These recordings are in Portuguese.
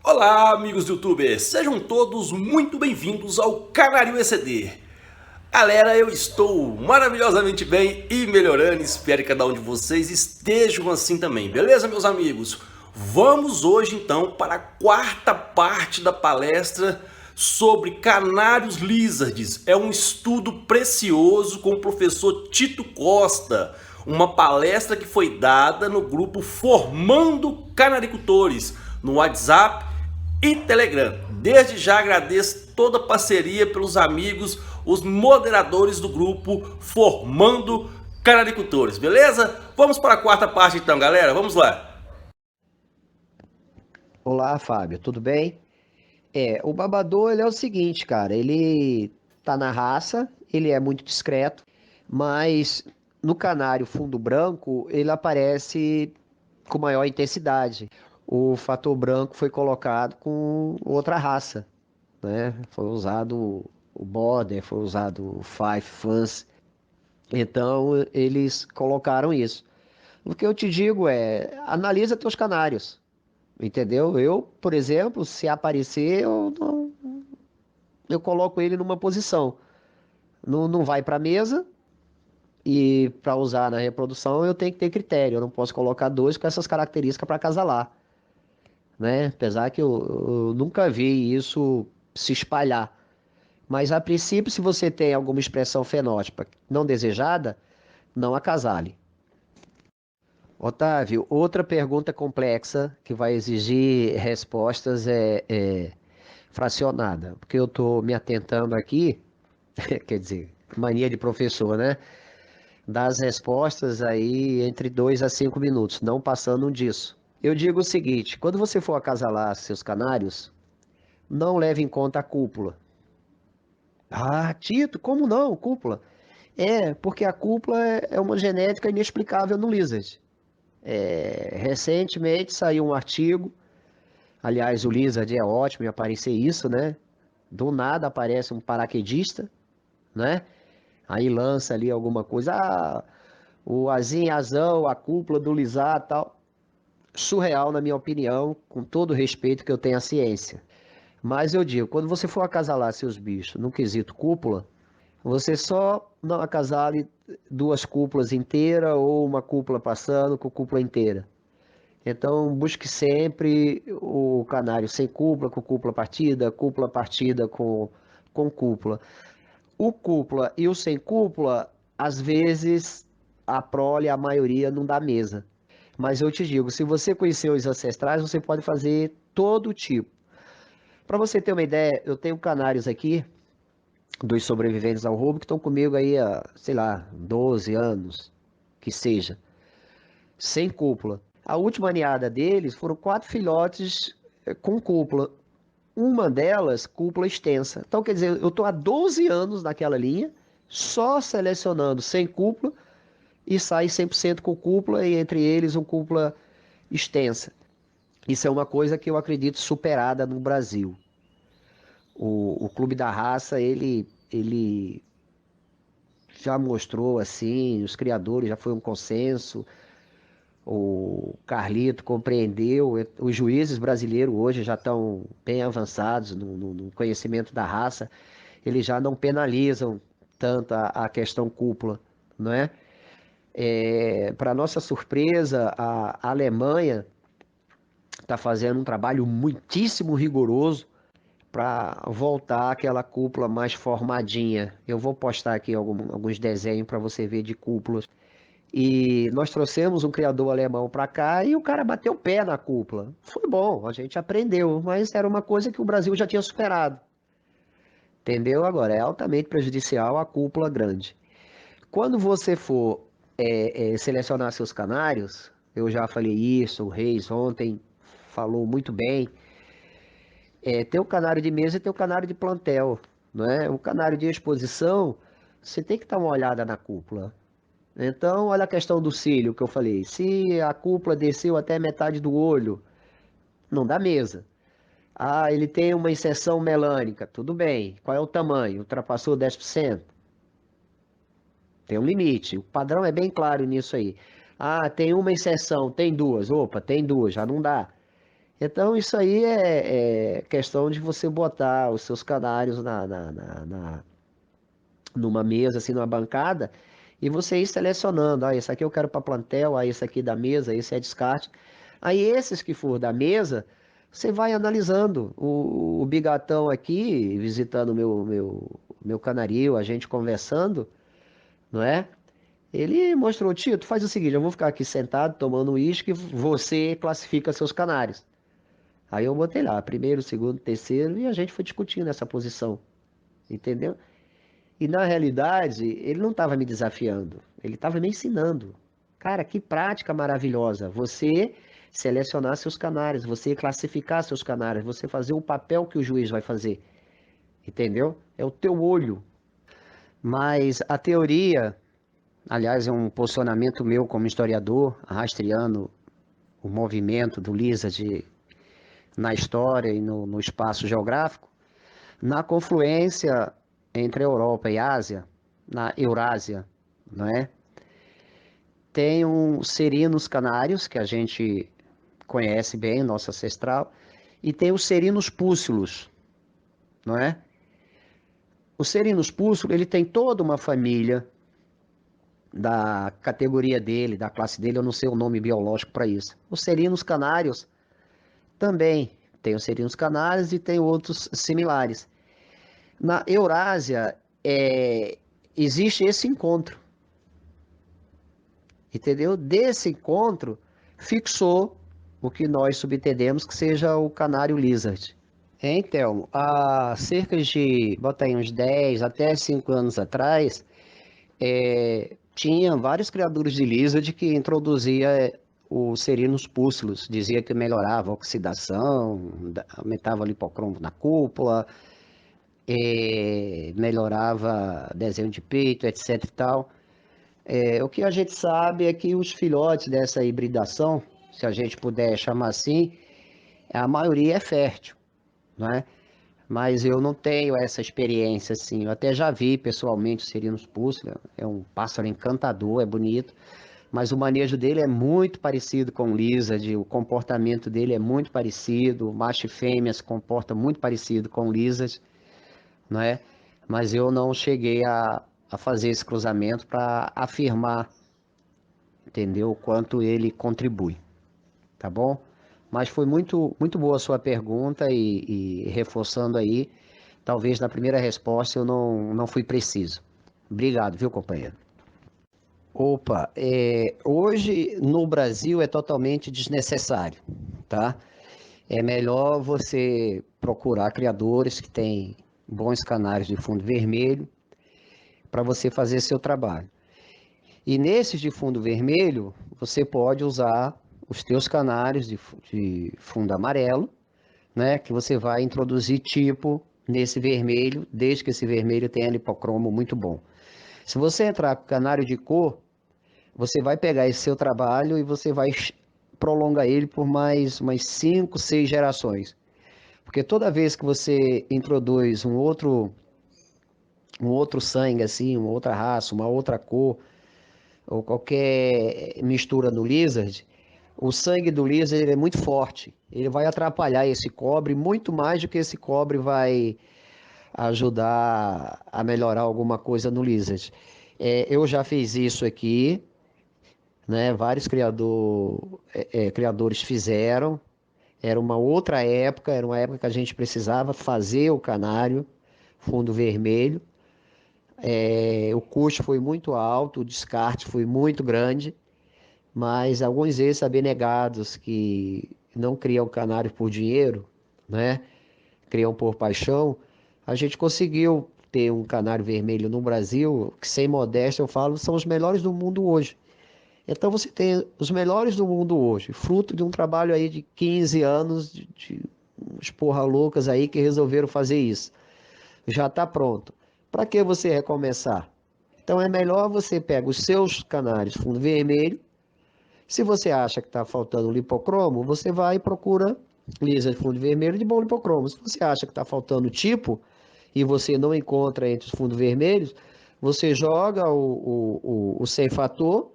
Olá, amigos do YouTube, sejam todos muito bem-vindos ao Canário ECD. Galera, eu estou maravilhosamente bem e melhorando, espero que cada um de vocês estejam assim também, beleza, meus amigos? Vamos hoje então para a quarta parte da palestra sobre canários lizards. É um estudo precioso com o professor Tito Costa, uma palestra que foi dada no grupo Formando Canaricultores, no WhatsApp e Telegram. Desde já agradeço toda a parceria pelos amigos, os moderadores do grupo Formando Canaricultores, beleza? Vamos para a quarta parte então, galera, vamos lá. Olá, Fábio, tudo bem? O babador, ele é o seguinte, cara, ele tá na raça, ele é muito discreto, mas no canário fundo branco, ele aparece com maior intensidade. O fator branco foi colocado com outra raça, né? Foi usado o Border, foi usado o Five Fans, então eles colocaram isso. O que eu te digo é, analisa teus canários. Entendeu? Eu, por exemplo, se aparecer, eu coloco ele numa posição. Não vai para mesa e para usar na reprodução eu tenho que ter critério. Eu não posso colocar dois com essas características para acasalar, né? Apesar que eu nunca vi isso se espalhar. Mas a princípio, se você tem alguma expressão fenótipa não desejada, não acasale. Otávio, outra pergunta complexa que vai exigir respostas é fracionada, porque eu estou me atentando aqui, quer dizer, mania de professor, né? Das respostas aí entre 2 a 5 minutos, não passando disso. Eu digo o seguinte: quando você for acasalar seus canários, não leve em conta a cúpula. Ah, Tito, como não? Cúpula? Porque a cúpula é uma genética inexplicável no lizard. Recentemente saiu um artigo, aliás, o lizard é ótimo em aparecer isso, né? Do nada aparece um paraquedista, né? Aí lança ali alguma coisa, o azinho, azão, a cúpula do Lizar e tal. Surreal, na minha opinião, com todo o respeito que eu tenho à ciência. Mas eu digo, quando você for acasalar seus bichos no quesito cúpula, você só não acasale duas cúpulas inteiras ou uma cúpula passando com cúpula inteira. Então, busque sempre o canário sem cúpula partida com cúpula. O cúpula e o sem cúpula, às vezes, a prole, a maioria, não dá mesa. Mas eu te digo, se você conhecer os ancestrais, você pode fazer todo tipo. Para você ter uma ideia, eu tenho canários aqui, dos sobreviventes ao roubo, que estão comigo aí há, sei lá, 12 anos, que seja, sem cúpula. A última ninhada deles foram 4 filhotes com cúpula. Uma delas, cúpula extensa. Então, quer dizer, eu estou há 12 anos naquela linha, só selecionando sem cúpula e sai 100% com cúpula e entre eles um cúpula extensa. Isso é uma coisa que eu acredito superada no Brasil. O Clube da Raça, ele já mostrou assim, os criadores já foi um consenso, o Carlito compreendeu, os juízes brasileiros hoje já estão bem avançados no conhecimento da raça, eles já não penalizam tanto a questão cúpula, não é? Para nossa surpresa, a Alemanha está fazendo um trabalho muitíssimo rigoroso para voltar àquela cúpula mais formadinha. Eu vou postar aqui alguns desenhos para você ver de cúpulas. E nós trouxemos um criador alemão para cá e o cara bateu o pé na cúpula. Foi bom, a gente aprendeu, mas era uma coisa que o Brasil já tinha superado. Entendeu? Agora, é altamente prejudicial a cúpula grande. Quando você for selecionar seus canários, eu já falei isso, o Reis ontem falou muito bem. Tem o canário de mesa e tem o canário de plantel, não é? O canário de exposição, você tem que dar uma olhada na cúpula. Então, olha a questão do cílio que eu falei. Se a cúpula desceu até metade do olho, não dá mesa. Ah, ele tem uma inserção melânica, tudo bem. Qual é o tamanho? Ultrapassou 10%? Tem um limite. O padrão é bem claro nisso aí. Ah, tem uma inserção, tem duas. Opa, tem duas, já não dá. Então, isso aí é questão de você botar os seus canários numa mesa, assim, numa bancada, e você ir selecionando. Ah, esse aqui eu quero para plantel, ah, esse aqui da mesa, esse é descarte. Aí, esses que for da mesa, você vai analisando. O Bigatão aqui, visitando o meu canarinho, a gente conversando, não é? Ele mostrou, tio, tu faz o seguinte, eu vou ficar aqui sentado tomando uísque, você classifica seus canários. Aí eu botei lá, primeiro, segundo, terceiro, e a gente foi discutindo essa posição, entendeu? E na realidade, ele não estava me desafiando, ele estava me ensinando. Cara, que prática maravilhosa, você selecionar seus canários, você classificar seus canários, você fazer o papel que o juiz vai fazer, entendeu? É o teu olho. Mas a teoria, aliás, é um posicionamento meu como historiador, rastreando o movimento do Lizard na história e no espaço geográfico, na confluência entre a Europa e a Ásia, na Eurásia, não é? Tem um serinos canários, que a gente conhece bem, nosso ancestral, e tem os serinos púcilos, não é? O serinos púcilo, ele tem toda uma família da categoria dele, da classe dele, eu não sei o nome biológico para isso. Os serinos canários também tem os serinos canários e tem outros similares. Na Eurásia, existe esse encontro, entendeu? Desse encontro, fixou o que nós subentendemos que seja o canário lizard. Então, há cerca de, bota aí, uns 10 até 5 anos atrás, tinha vários criadores de lizard que introduzia os serinos púcilos, dizia que melhorava a oxidação, aumentava o lipocromo na cúpula, melhorava desenho de peito, etc e tal. O que a gente sabe é que os filhotes dessa hibridação, se a gente puder chamar assim, a maioria é fértil, né? Mas eu não tenho essa experiência assim. Eu até já vi pessoalmente o Serinos púcilos, é um pássaro encantador, é bonito, mas o manejo dele é muito parecido com o lizard, o comportamento dele é muito parecido, o macho e fêmea se comporta muito parecido com o lizard, não é? Mas eu não cheguei a fazer esse cruzamento para afirmar, entendeu, o quanto ele contribui, tá bom? Mas foi muito boa a sua pergunta e reforçando aí, talvez na primeira resposta eu não fui preciso. Obrigado, viu, companheiro? Opa, hoje no Brasil é totalmente desnecessário, tá? É melhor você procurar criadores que têm bons canários de fundo vermelho para você fazer seu trabalho. E nesses de fundo vermelho, você pode usar os teus canários de fundo amarelo, né? Que você vai introduzir tipo nesse vermelho, desde que esse vermelho tenha lipocromo muito bom. Se você entrar com canário de cor, você vai pegar esse seu trabalho e você vai prolongar ele por mais umas 5, 6 gerações. Porque toda vez que você introduz um outro sangue, assim, uma outra raça, uma outra cor, ou qualquer mistura no lizard, o sangue do lizard ele é muito forte. Ele vai atrapalhar esse cobre muito mais do que esse cobre vai ajudar a melhorar alguma coisa no lizard. Eu já fiz isso aqui, né? Vários criadores fizeram. Era uma outra época, era uma época que a gente precisava fazer o canário fundo vermelho. O custo foi muito alto, o descarte foi muito grande, mas alguns ex-abnegados que não criam canário por dinheiro, né? Criam por paixão, a gente conseguiu ter um canário vermelho no Brasil, que sem modéstia eu falo, são os melhores do mundo hoje. Então você tem os melhores do mundo hoje, fruto de um trabalho aí de 15 anos de uns porra loucas aí que resolveram fazer isso. Já está pronto. Para que você recomeçar? Então é melhor você pegar os seus canários fundo vermelho. Se você acha que está faltando lipocromo, você vai e procura lisa de fundo vermelho de bom lipocromo. Se você acha que está faltando tipo e você não encontra entre os fundos vermelhos, você joga o ceifator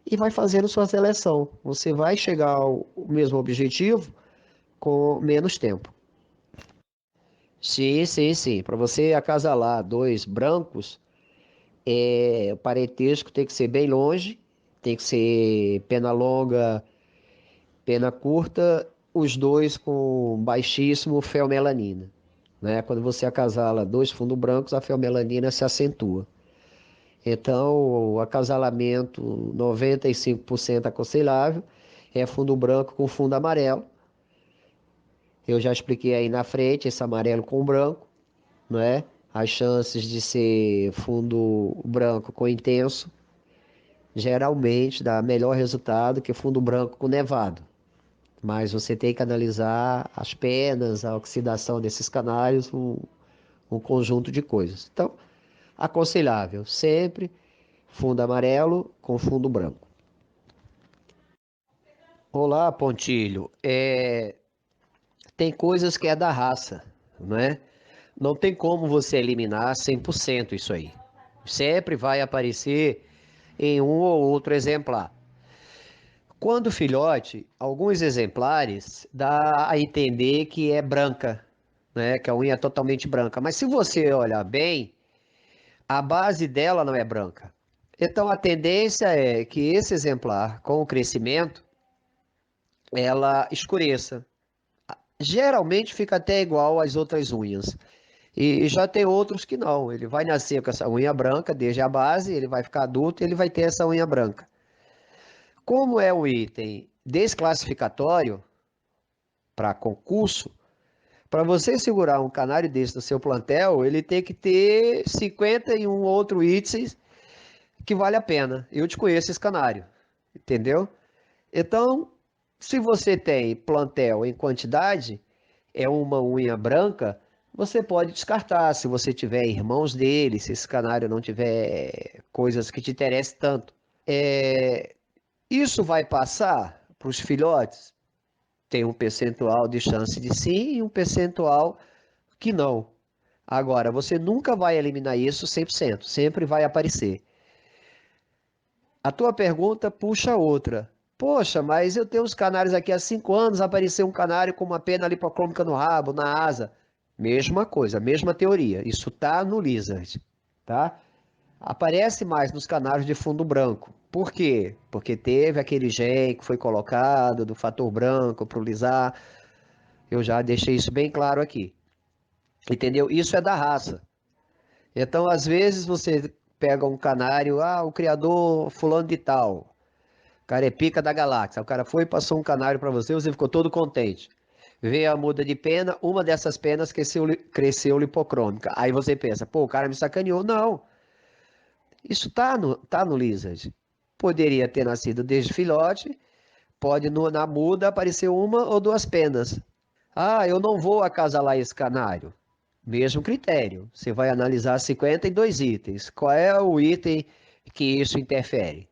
e vai fazendo sua seleção. Você vai chegar ao mesmo objetivo com menos tempo. Sim, sim, sim. Para você acasalar dois brancos, o parentesco tem que ser bem longe, tem que ser pena longa, pena curta, os dois com baixíssimo feomelanina, né? Quando você acasala dois fundos brancos, a feomelanina se acentua. Então, o acasalamento 95% aconselhável é fundo branco com fundo amarelo. Eu já expliquei aí na frente, esse amarelo com branco, não é? As chances de ser fundo branco com intenso geralmente dá melhor resultado que fundo branco com nevado. Mas você tem que analisar as penas, a oxidação desses canários, um conjunto de coisas. Então, aconselhável, sempre fundo amarelo com fundo branco. Olá, Pontilho. Tem coisas que é da raça, não é? Não tem como você eliminar 100% isso aí. Sempre vai aparecer em um ou outro exemplar. Quando filhote, alguns exemplares dá a entender que é branca, né? Que a unha é totalmente branca. Mas se você olhar bem, a base dela não é branca. Então a tendência é que esse exemplar, com o crescimento, ela escureça. Geralmente fica até igual às outras unhas. E já tem outros que não. Ele vai nascer com essa unha branca desde a base, ele vai ficar adulto e ele vai ter essa unha branca. Como é um item desclassificatório para concurso, para você segurar um canário desse no seu plantel, ele tem que ter 51 outros itens que vale a pena. Eu te conheço esse canário, entendeu? Então, se você tem plantel em quantidade, é uma unha branca, você pode descartar. Se você tiver irmãos dele, se esse canário não tiver coisas que te interessem tanto. Isso vai passar para os filhotes? Tem um percentual de chance de sim e um percentual que não. Agora, você nunca vai eliminar isso 100%, sempre vai aparecer. A tua pergunta puxa outra. Poxa, mas eu tenho uns canários aqui há 5 anos, apareceu um canário com uma pena lipocrômica no rabo, na asa. Mesma coisa, mesma teoria. Isso tá no Lizard, tá? Aparece mais nos canários de fundo branco. Por quê? Porque teve aquele gene que foi colocado do fator branco para o lisar. Eu já deixei isso bem claro aqui. Entendeu? Isso é da raça. Então, às vezes, você pega um canário, o criador fulano de tal, o cara é pica da galáxia. O cara foi e passou um canário para você, você ficou todo contente. Veio a muda de pena, uma dessas penas cresceu lipocrômica. Aí você pensa, pô, o cara me sacaneou. Não, isso tá no Lizard. Poderia ter nascido desde filhote, pode na muda aparecer uma ou duas penas. Eu não vou acasalar esse canário. Mesmo critério. Você vai analisar 52 itens. Qual é o item que isso interfere?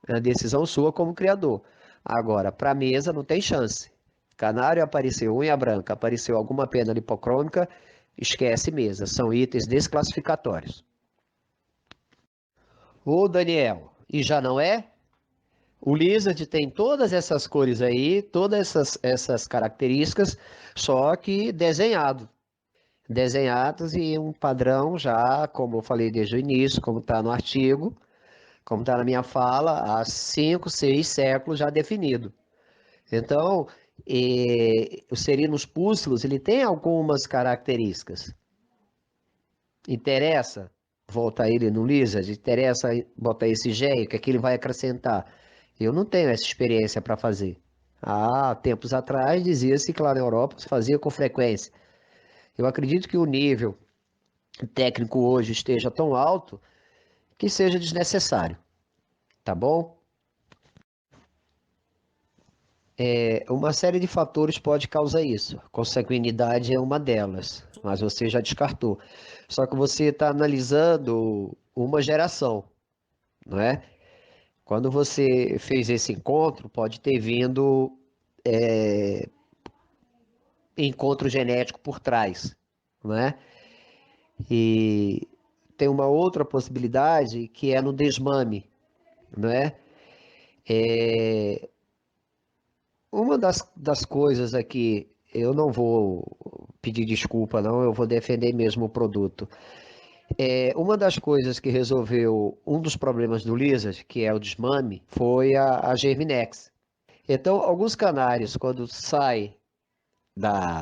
É a decisão sua como criador. Agora, para a mesa não tem chance. Canário apareceu unha branca, apareceu alguma pena lipocrômica, esquece mesa. São itens desclassificatórios. Ô Daniel, e já não é? O Lizard tem todas essas cores aí, todas essas características, só que desenhado. Desenhados em um padrão já, como eu falei desde o início, como está no artigo, como está na minha fala, há 5, 6 séculos já definido. Então, o Serinus pústulos, ele tem algumas características. Interessa voltar ele no Lizard? Interessa botar esse gene, que ele vai acrescentar? Eu não tenho essa experiência para fazer. Há tempos atrás dizia-se que lá na Europa se fazia com frequência. Eu acredito que o nível técnico hoje esteja tão alto que seja desnecessário, tá bom? Uma série de fatores pode causar isso. Consanguinidade é uma delas, mas você já descartou. Só que você está analisando uma geração, não é? Quando você fez esse encontro, pode ter vindo encontro genético por trás, não é? E tem uma outra possibilidade que é no desmame, não é? das coisas aqui, eu não vou pedir desculpa, não, eu vou defender mesmo o produto. Uma das coisas que resolveu um dos problemas do Lizard, que é o desmame, foi a Germinex. Então, alguns canários, quando sai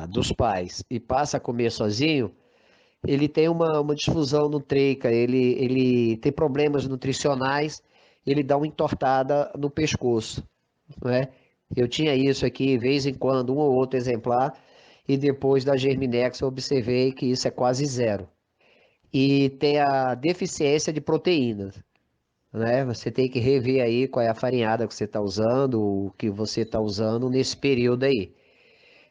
dos pais e passa a comer sozinho, ele tem uma difusão nutrica, ele tem problemas nutricionais, ele dá uma entortada no pescoço, não é? Eu tinha isso aqui, de vez em quando, um ou outro exemplar, e depois da Germinex eu observei que isso é quase zero. E tem a deficiência de proteínas, né? Você tem que rever aí qual é a farinhada que você está usando, o que você está usando nesse período aí.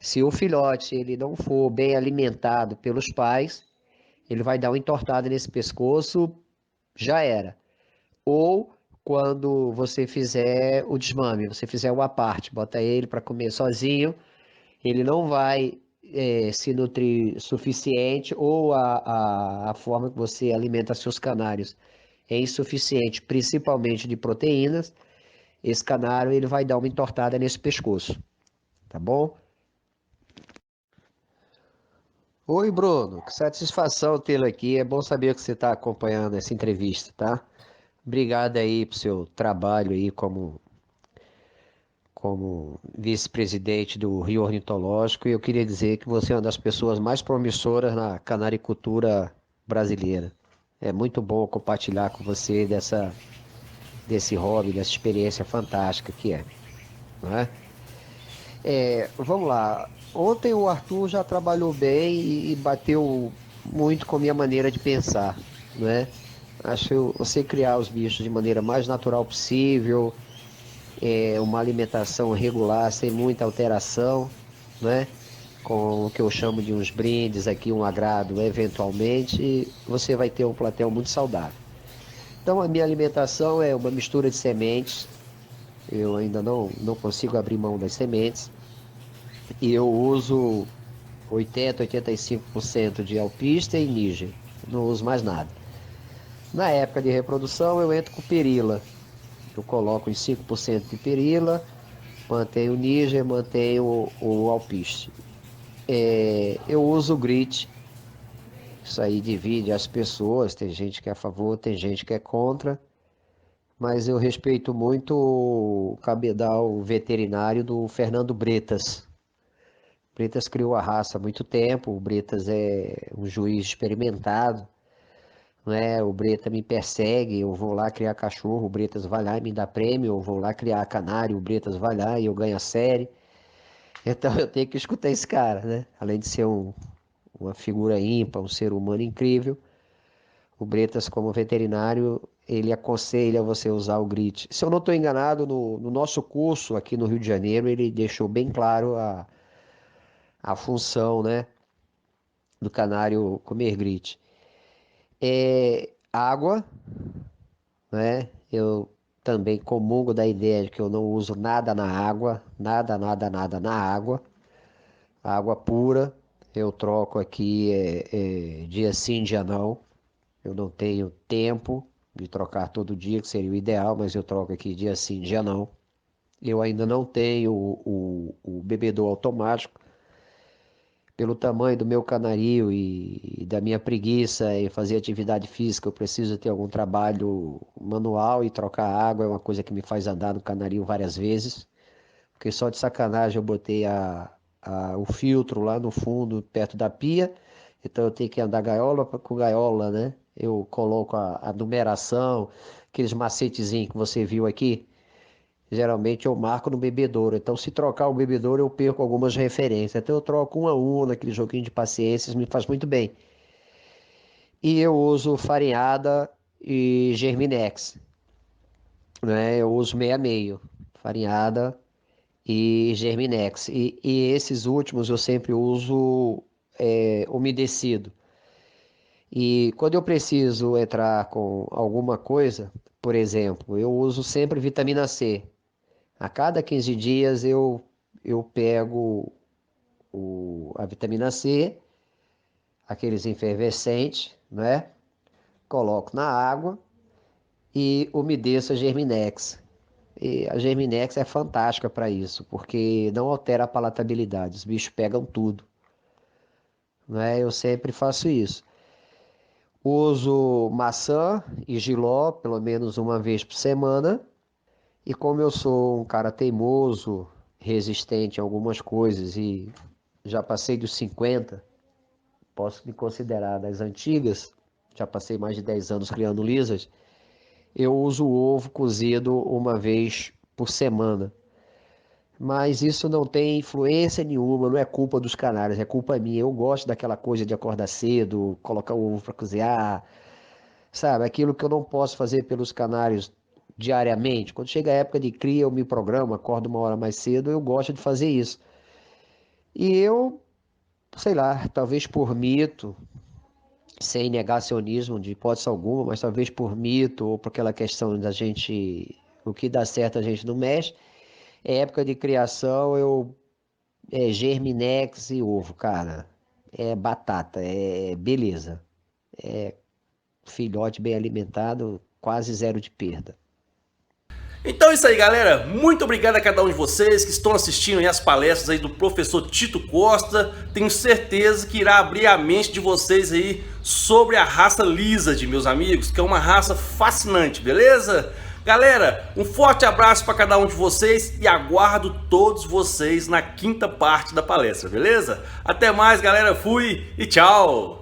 Se o filhote ele não for bem alimentado pelos pais, ele vai dar uma entortada nesse pescoço, já era. Ou quando você fizer o desmame, você fizer uma parte, bota ele para comer sozinho, ele não vai se nutrir suficiente, ou a forma que você alimenta seus canários é insuficiente, principalmente de proteínas, esse canário ele vai dar uma entortada nesse pescoço, tá bom? Oi, Bruno, que satisfação tê-lo aqui. É bom saber que você está acompanhando essa entrevista, tá? Obrigado aí pro seu trabalho aí como vice-presidente do Rio Ornitológico. E eu queria dizer que você é uma das pessoas mais promissoras na canaricultura brasileira. É muito bom compartilhar com você desse hobby, dessa experiência fantástica que é, não é? Vamos lá. Ontem o Arthur já trabalhou bem e bateu muito com a minha maneira de pensar, né? Acho que você criar os bichos de maneira mais natural possível, uma alimentação regular, sem muita alteração, né? Com o que eu chamo de uns brindes aqui, um agrado, eventualmente, você vai ter um plantel muito saudável. Então a minha alimentação é uma mistura de sementes, eu ainda não consigo abrir mão das sementes, e eu uso 85% de alpista e níger, não uso mais nada. Na época de reprodução eu entro com perila, eu coloco em 5% de perila, mantenho o níger, mantenho o alpiste. Eu uso o grit, isso aí divide as pessoas, tem gente que é a favor, tem gente que é contra, mas eu respeito muito o cabedal veterinário do Fernando Bretas. Bretas criou a raça há muito tempo, o Bretas é um juiz experimentado, não é? O Breta me persegue, eu vou lá criar cachorro, o Bretas vai lá e me dá prêmio, eu vou lá criar canário, o Bretas vai lá e eu ganho a série. Então eu tenho que escutar esse cara, né? Além de ser uma figura ímpar, um ser humano incrível, o Bretas, como veterinário, ele aconselha você a usar o grit. Se eu não estou enganado, no nosso curso aqui no Rio de Janeiro, ele deixou bem claro a função, né, do canário comer grit. Água, né? Eu também comungo da ideia de que eu não uso nada na água, nada, nada, nada na água. Água pura, eu troco aqui dia sim, dia não. Eu não tenho tempo de trocar todo dia, que seria o ideal, mas eu troco aqui dia sim, dia não. Eu ainda não tenho o bebedor automático. Pelo tamanho do meu canarinho e da minha preguiça em fazer atividade física, eu preciso ter algum trabalho manual, e trocar água é uma coisa que me faz andar no canarinho várias vezes, porque só de sacanagem eu botei o filtro lá no fundo, perto da pia, então eu tenho que andar gaiola com gaiola, né? Eu coloco a numeração, aqueles macetezinhos que você viu aqui. Geralmente eu marco no bebedouro. Então, se trocar o bebedouro, eu perco algumas referências. Então, eu troco um a um naquele joguinho de paciências, me faz muito bem. E eu uso farinhada e Germinex, né? Eu uso meio a meio, farinhada e Germinex. E esses últimos eu sempre uso umedecido. E quando eu preciso entrar com alguma coisa, por exemplo, eu uso sempre vitamina C. A cada 15 dias eu pego a vitamina C, aqueles efervescentes, né? Coloco na água e umedeço a Germinex. E a Germinex é fantástica para isso, porque não altera a palatabilidade, os bichos pegam tudo, né? Eu sempre faço isso. Uso maçã e jiló pelo menos uma vez por semana. E como eu sou um cara teimoso, resistente a algumas coisas e já passei dos 50, posso me considerar das antigas, já passei mais de 10 anos criando lisas, eu uso o ovo cozido uma vez por semana. Mas isso não tem influência nenhuma, não é culpa dos canários, é culpa minha. Eu gosto daquela coisa de acordar cedo, colocar o ovo para cozinhar, sabe? Aquilo que eu não posso fazer pelos canários diariamente. Quando chega a época de cria, eu me programo, acordo uma hora mais cedo, eu gosto de fazer isso. E eu, sei lá, talvez por mito, sem negacionismo de hipótese alguma, mas talvez por mito ou por aquela questão da gente, o que dá certo a gente não mexe. É época de criação, Germinex e ovo, cara. É batata, é beleza. Filhote bem alimentado, quase zero de perda. Então é isso aí, galera. Muito obrigado a cada um de vocês que estão assistindo aí as palestras aí do professor Tito Costa. Tenho certeza que irá abrir a mente de vocês aí sobre a raça Lizard, meus amigos, que é uma raça fascinante, beleza? Galera, um forte abraço para cada um de vocês e aguardo todos vocês na quinta parte da palestra, beleza? Até mais, galera. Fui e tchau!